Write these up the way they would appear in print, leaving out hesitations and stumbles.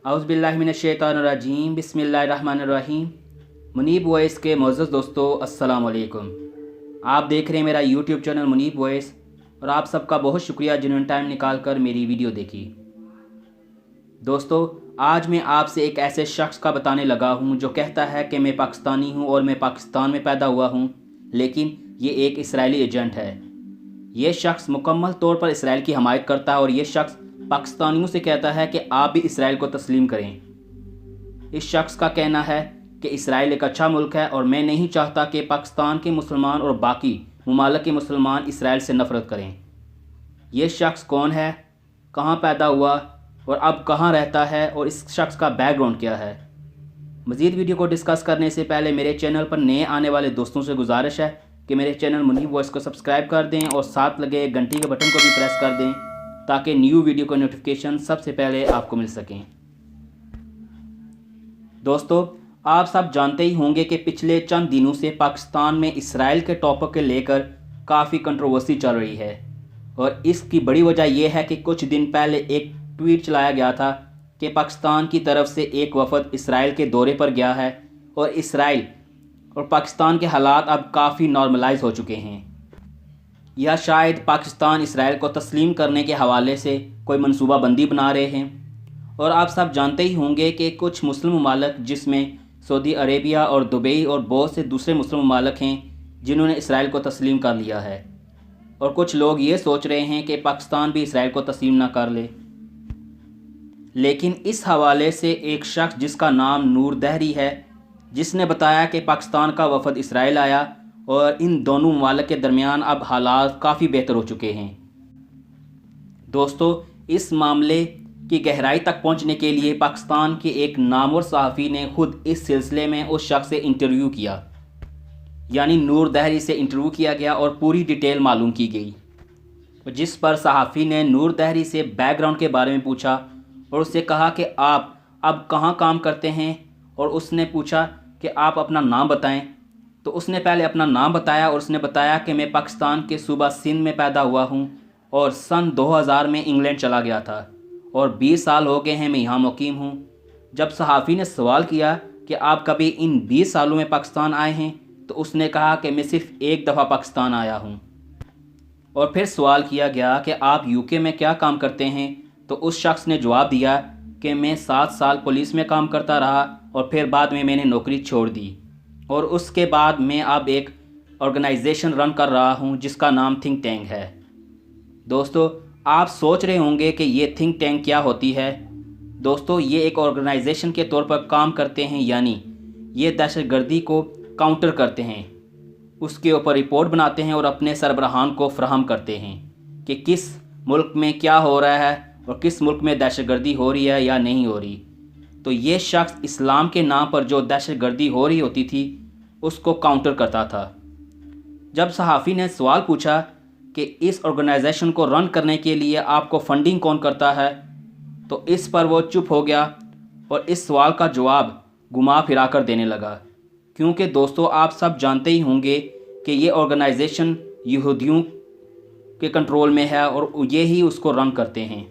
औज़ुबिल्लाहिमिनश्शैतानिर्रजीम बिस्मिल्लाहिर्रहमानिर्रहीम। मुनीब वॉइस के मोअज़्ज़ज़ दोस्तों, अस्सलाम वालेकुम। आप देख रहे हैं मेरा यूट्यूब चैनल मुनीब वॉइस, और आप सबका बहुत शुक्रिया जिन्होंने टाइम निकाल कर मेरी वीडियो देखी। दोस्तों, आज मैं आपसे एक ऐसे शख्स का बताने लगा हूं जो कहता है कि मैं पाकिस्तानी हूं और मैं पाकिस्तान में पैदा हुआ हूं, लेकिन ये एक इसराइली एजेंट है। ये शख्स मुकम्मल तौर पर इसराइल की हमायत करता है और ये शख्स पाकिस्तानियों से कहता है कि आप भी इसराइल को तस्लीम करें। इस शख्स का कहना है कि इसराइल एक अच्छा मुल्क है और मैं नहीं चाहता कि पाकिस्तान के मुसलमान और बाकी ममालिक के मुसलमान इसराइल से नफ़रत करें। ये शख्स कौन है, कहाँ पैदा हुआ और अब कहाँ रहता है, और इस शख्स का बैकग्राउंड क्या है। मज़ीद वीडियो को डिस्कस करने से पहले मेरे चैनल पर नए आने वाले दोस्तों से गुजारिश है कि मेरे चैनल मुनीब वॉइस को सब्सक्राइब कर दें और साथ लगे घंटी के बटन को भी प्रेस कर दें ताकि न्यू वीडियो का नोटिफिकेशन सबसे पहले आपको मिल सकें। दोस्तों, आप सब जानते ही होंगे कि पिछले चंद दिनों से पाकिस्तान में इसराइल के टॉपिक के लेकर काफ़ी कंट्रोवर्सी चल रही है, और इसकी बड़ी वजह यह है कि कुछ दिन पहले एक ट्वीट चलाया गया था कि पाकिस्तान की तरफ से एक वफद इसराइल के दौरे पर गया है और इसराइल और पाकिस्तान के हालात अब काफ़ी नॉर्मलाइज हो चुके हैं, या शायद पाकिस्तान इसराइल को तस्लीम करने के हवाले से कोई मनसूबा बंदी बना रहे हैं। और आप सब जानते ही होंगे कि कुछ मुस्लिम ममालिक, जिसमें सऊदी अरेबिया और दुबई और बहुत से दूसरे मुस्लिम ममालिक हैं, जिन्होंने इसराइल को तस्लीम कर लिया है, और कुछ लोग ये सोच रहे हैं कि पाकिस्तान भी इसराइल को तस्लीम ना कर ले। लेकिन इस हवाले से एक शख्स जिसका नाम नूर दहरी है, जिसने बताया कि पाकिस्तान का वफद इसराइल आया और इन दोनों ममालिक के दरमियान अब हालात काफ़ी बेहतर हो चुके हैं। दोस्तों, इस मामले की गहराई तक पहुंचने के लिए पाकिस्तान के एक नामवर सहाफ़ी ने खुद इस सिलसिले में उस शख्स से इंटरव्यू किया, यानी नूर दहरी से इंटरव्यू किया गया और पूरी डिटेल मालूम की गई, जिस पर सहाफ़ी ने नूर दहरी से बैकग्राउंड के बारे में पूछा और उससे कहा कि आप अब कहाँ काम करते हैं, और उसने पूछा कि आप अपना नाम बताएं। तो उसने पहले अपना नाम बताया और उसने बताया कि मैं पाकिस्तान के सूबा सिंध में पैदा हुआ हूं और सन 2000 में इंग्लैंड चला गया था और 20 साल हो गए हैं मैं यहाँ मुकीम हूं। जब सहाफ़ी ने सवाल किया कि आप कभी इन 20 सालों में पाकिस्तान आए हैं, तो उसने कहा कि मैं सिर्फ़ एक दफ़ा पाकिस्तान आया हूं। और फिर सवाल किया गया कि आप यूके में क्या काम करते हैं, तो उस शख्स ने जवाब दिया कि मैं 7 साल पुलिस में काम करता रहा और फिर बाद में मैंने नौकरी छोड़ दी, और उसके बाद मैं अब एक ऑर्गेनाइजेशन रन कर रहा हूं जिसका नाम थिंक टैंक है। दोस्तों, आप सोच रहे होंगे कि ये थिंक टैंक क्या होती है। दोस्तों, ये एक ऑर्गेनाइजेशन के तौर पर काम करते हैं, यानी ये दहशतगर्दी को काउंटर करते हैं, उसके ऊपर रिपोर्ट बनाते हैं और अपने सरबराहान को फराहम करते हैं कि किस मुल्क में क्या हो रहा है और किस मुल्क में दहशतगर्दी हो रही है या नहीं हो रही। तो ये शख्स इस्लाम के नाम पर जो दहशतगर्दी हो रही होती थी उसको काउंटर करता था। जब सहाफ़ी ने सवाल पूछा कि इस ऑर्गेनाइजेशन को रन करने के लिए आपको फंडिंग कौन करता है, तो इस पर वो चुप हो गया और इस सवाल का जवाब घुमा फिरा कर देने लगा, क्योंकि दोस्तों आप सब जानते ही होंगे कि ये ऑर्गेनाइजेशन यहूदियों के कंट्रोल में है और ये ही उसको रन करते हैं।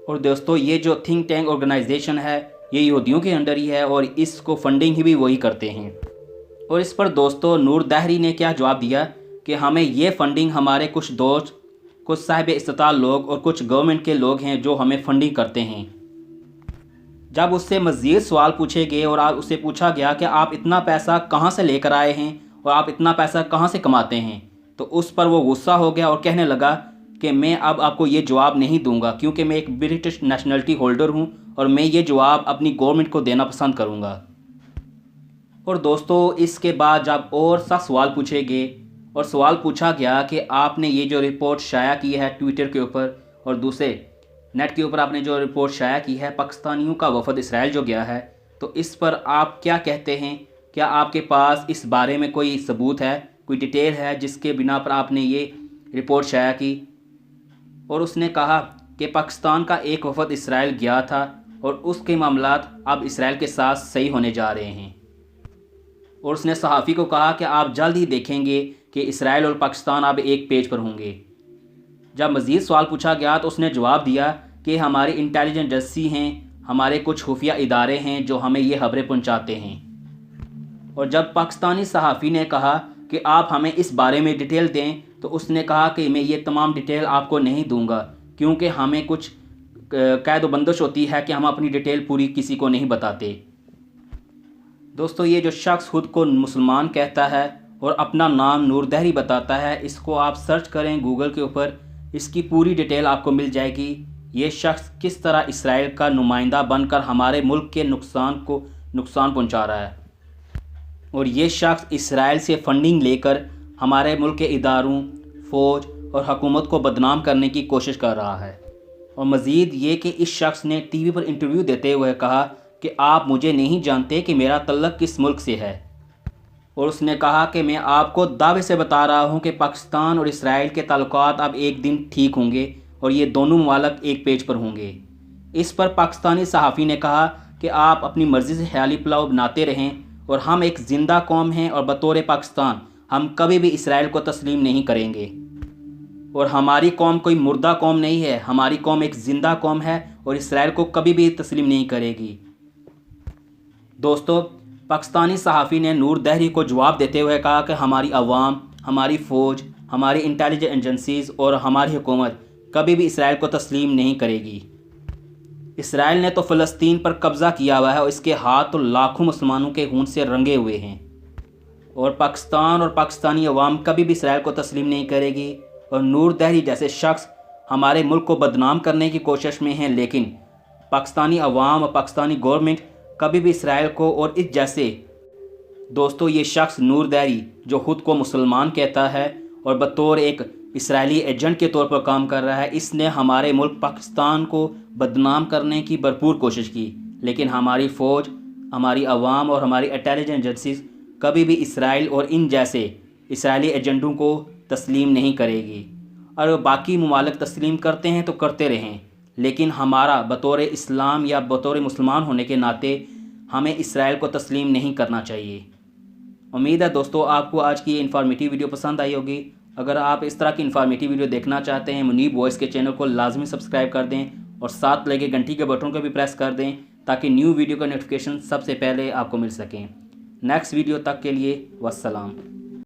और दोस्तों, ये जो थिंक टैंक ऑर्गेनाइजेशन है ये यहूदियों के अंडर ही है और इसको फंडिंग ही भी वही करते हैं। और इस पर दोस्तों नूर दहरी ने क्या जवाब दिया कि हमें ये फंडिंग हमारे कुछ दोस्त, कुछ साहिब इस्ताल लोग और कुछ गवर्नमेंट के लोग हैं जो हमें फंडिंग करते हैं। जब उससे मज़ीद सवाल पूछे गए और उससे पूछा गया कि आप इतना पैसा कहाँ से लेकर आए हैं और आप इतना पैसा कहाँ से कमाते हैं, तो उस पर वो गुस्सा हो गया और कहने लगा कि मैं अब आपको ये जवाब नहीं दूंगा, क्योंकि मैं एक ब्रिटिश नेशनलिटी होल्डर हूं और मैं ये जवाब अपनी गवर्नमेंट को देना पसंद करूंगा। और दोस्तों, इसके बाद जब और सा सवाल पूछे गए और सवाल पूछा गया कि आपने ये जो रिपोर्ट शाया की है ट्विटर के ऊपर और दूसरे नेट के ऊपर आपने जो रिपोर्ट शाया की है पाकिस्तानियों का वफद इसराइल जो गया है, तो इस पर आप क्या कहते हैं, क्या आपके पास इस बारे में कोई सबूत है, कोई डिटेल है जिसके बिना पर आपने ये रिपोर्ट शाया की। और उसने कहा कि पाकिस्तान का एक वफद इसराइल गया था और उसके मामलात अब इसराइल के साथ सही होने जा रहे हैं। और उसने सहाफ़ी को कहा कि आप जल्द ही देखेंगे कि इसराइल और पाकिस्तान अब एक पेज पर होंगे। जब मज़ीद सवाल पूछा गया तो उसने जवाब दिया कि हमारी इंटेलिजेंस एजेंसी हैं, ہمارے کچھ خفیہ ادارے ہیں جو ہمیں یہ خبریں پہنچاتے ہیں۔ اور جب پاکستانی صحافی نے کہا کہ آپ ہمیں اس بارے میں ڈیٹیل دیں تو اس نے کہا کہ میں یہ تمام ڈیٹیل آپ کو نہیں دوں گا، کیونکہ ہمیں کچھ قید و بندش ہوتی ہے کہ ہم اپنی ڈیٹیل پوری کسی کو نہیں بتاتے۔ دوستو، یہ جو شخص خود کو مسلمان کہتا ہے اور اپنا نام نور دہری بتاتا ہے، اس کو آپ سرچ کریں گوگل کے اوپر، اس کی پوری ڈیٹیل آپ کو مل جائے گی۔ یہ شخص کس طرح اسرائیل کا نمائندہ بن کر ہمارے ملک کے نقصان پہنچا رہا ہے، اور یہ شخص اسرائیل سے فنڈنگ لے کر ہمارے ملک کے اداروں، فوج اور حکومت کو بدنام کرنے کی کوشش کر رہا ہے۔ اور مزید یہ کہ اس شخص نے ٹی وی پر انٹرویو دیتے ہوئے کہا کہ آپ مجھے نہیں جانتے کہ میرا تعلق کس ملک سے ہے، اور اس نے کہا کہ میں آپ کو دعوے سے بتا رہا ہوں کہ پاکستان اور اسرائیل کے تعلقات اب ایک دن ٹھیک ہوں گے اور یہ دونوں ممالک ایک پیج پر ہوں گے۔ اس پر پاکستانی صحافی نے کہا کہ آپ اپنی مرضی سے خیالی پلاؤ بناتے رہیں، اور ہم ایک زندہ قوم ہیں اور بطور پاکستان ہم کبھی بھی اسرائیل کو تسلیم نہیں کریں گے، اور ہماری قوم کوئی مردہ قوم نہیں ہے، ہماری قوم ایک زندہ قوم ہے اور اسرائیل کو کبھی بھی تسلیم نہیں کرے گی۔ دوستو، پاکستانی صحافی نے نور دہری کو جواب دیتے ہوئے کہا کہ ہماری عوام، ہماری فوج، ہماری انٹیلیجنس ایجنسیز اور ہماری حکومت کبھی بھی اسرائیل کو تسلیم نہیں کرے گی۔ اسرائیل نے تو فلسطین پر قبضہ کیا ہوا ہے اور اس کے ہاتھ تو لاکھوں مسلمانوں کے خون سے رنگے ہوئے ہیں، اور پاکستان اور پاکستانی عوام کبھی بھی اسرائیل کو تسلیم نہیں کرے گی۔ اور نور دہری جیسے شخص ہمارے ملک کو بدنام کرنے کی کوشش میں ہیں، لیکن پاکستانی عوام اور پاکستانی گورنمنٹ کبھی بھی اسرائیل کو اور اس جیسے دوستو یہ شخص نور دہری جو خود کو مسلمان کہتا ہے اور بطور ایک اسرائیلی ایجنٹ کے طور پر کام کر رہا ہے، اس نے ہمارے ملک پاکستان کو بدنام کرنے کی بھرپور کوشش کی، لیکن ہماری فوج، ہماری عوام اور ہماری انٹیلیجنس ایجنسیز کبھی بھی اسرائیل اور ان جیسے اسرائیلی ایجنٹوں کو تسلیم نہیں کرے گی۔ اور باقی ممالک تسلیم کرتے ہیں تو کرتے رہیں، لیکن ہمارا بطور اسلام یا بطور مسلمان ہونے کے ناطے ہمیں اسرائیل کو تسلیم نہیں کرنا چاہیے۔ امید ہے دوستو آپ کو آج کی یہ انفارمیٹیو ویڈیو پسند آئی ہوگی۔ اگر آپ اس طرح کی انفارمیٹیو ویڈیو دیکھنا چاہتے ہیں، منیب وائس کے چینل کو لازمی سبسکرائب کر دیں اور ساتھ لگے گھنٹی کے بٹن کو بھی پریس کر دیں تاکہ نیو ویڈیو کا نوٹیفیکیشن سب سے پہلے آپ کو مل سکیں۔ نیکسٹ ویڈیو تک کے لیے والسلام۔